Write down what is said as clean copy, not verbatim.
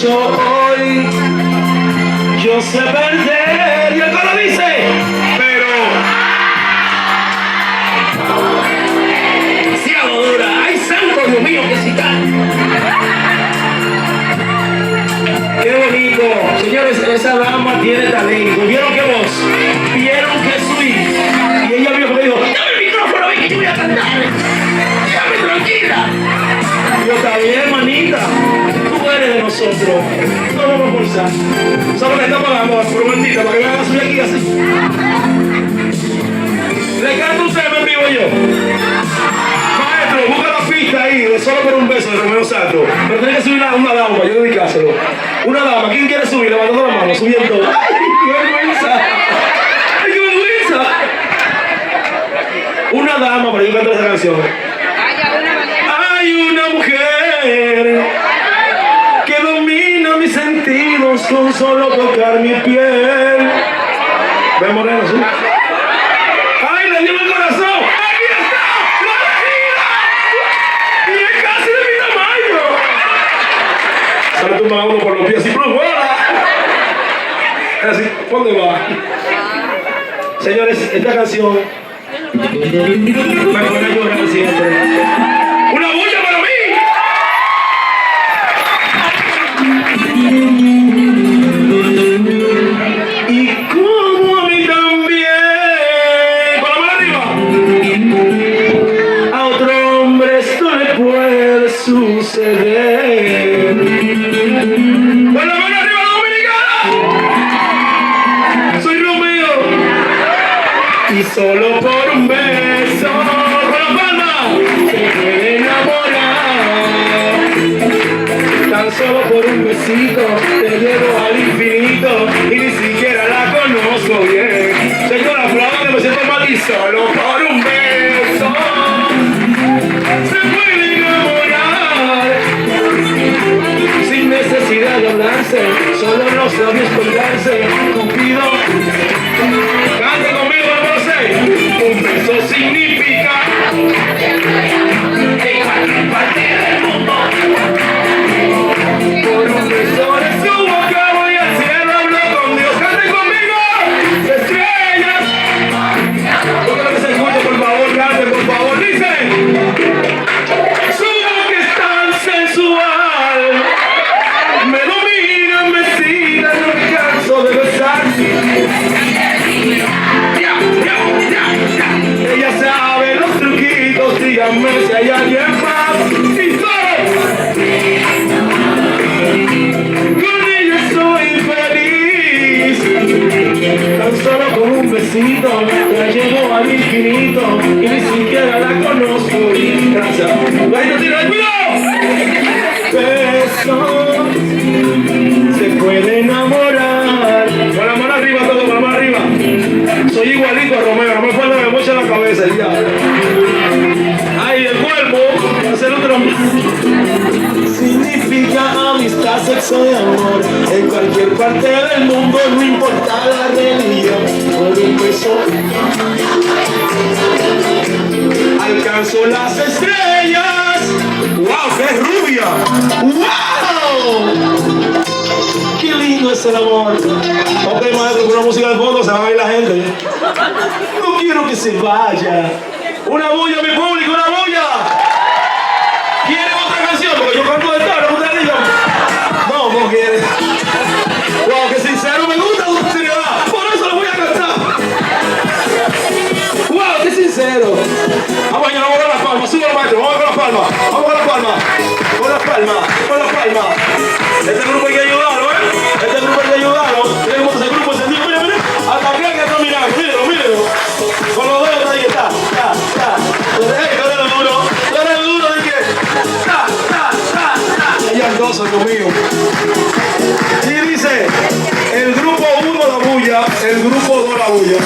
mucho hoy. Yo sé perder. Y el coro dice, pero demasiado dura. Ay, santo Dios mío, que sí qué bonito. Señores, esa dama tiene talento. ¿Vieron qué voz? ¿Vieron qué swing? Y ella vio que me dijo, dame el micrófono, ven que yo voy a cantar. Déjame tranquila. Yo, está bien, hermanita. Tú eres de nosotros. No vamos a forzar. Solo que está pagando por un momentito para que me haga subir aquí así. ¿Le canto usted, me envío yo? Maestro, busca la pista ahí de Solo por un beso de Romeo Santos. Pero tiene que subir una dama para yo dedicárselo. Una dama, ¿quién quiere subir? Levantando la mano, subiendo. ¡Ay, qué vergüenza! ¡Ay, qué vergüenza! Una dama para yo cantar esa canción. Hay una mujer que domina mis sentidos con solo tocar mi piel. Ve, Moreno, ¿sí? ¡Ay, le dio el corazón! ¡Aquí está! ¡La elegida! ¡Y es casi de mi tamaño! Sale tumba uno por los pies así, ¡pero fuera! Así, ¿dónde va? Señores, esta canción me pone a llorar siempre. ¡Una bulla para mí! Y como a mí también, con la mano arriba, a otro hombre esto le puede suceder. Con la mano arriba, dominicana. Soy Romeo y solo por un beso, con la palma, se puede enamorar. Tan solo por un besito te llevo al infinito y ni siquiera la conozco bien. Señora, aplaudan que me siento mal y solo por un beso se puede enamorar. Sin necesidad de hablarse, solo los labios colgarse. Cupido, cante conmigo, no lo sé. Un beso significa en cualquier parte del mundo. Por un beso de su boca voy al cielo, hablo con Dios. Cante conmigo, estrellas. Todo lo que se escuche, por favor, cante, por favor. Dice, su boca es tan sensual, me domina, me excita, no me canso de besar. Ella sabe los truquitos, díganme si hay alguien más. Y con ella soy feliz. Tan solo con un besito la llevo al infinito y ni siquiera la conozco. Gracias. ¡Vaya, tira, cuidado! Beso se puede enamorar. Con la mano arriba, todo con la mano arriba. Soy igualito a Romeo, no me falta me mocha la cabeza y ya. Ay, el cuerpo, hacer otro más. Significa amistad, sexo y amor. En cualquier parte del mundo, no importa la religión. Por un beso alcanzo las estrellas. ¡Wow, qué rubia! ¡Wow! ¡Qué lindo es el amor! Ok, maestro, con una música de fondo se va a ir la gente. No quiero que se vaya. Una bulla, mi público, una bulla. ¿Quieren otra canción? Porque yo canto de todo, ¿ustedes digan? No, no quieren. Wow, que sincero, me gusta su sinceridad. Por eso lo voy a cantar. Wow, qué sincero. Vamos allá, vamos con las palmas. Súbelo, maestro, vamos con las palmas. Vamos con las palmas. Con las palmas, con las palmas. Este grupo hay que ayudarlo, ¿eh? Este grupo hay que ayudarlo. Miren cómo ese grupo se entiende. Miren, miren. Hasta aquí hay que terminar. Mírenlo, mírenlo. Con los dedos ahí está. Hey, tú eres duro. Tú eres duro de que. Ella es gozo, Dios mío. Y dice, el grupo 1 la bulla, el grupo 2 la bulla.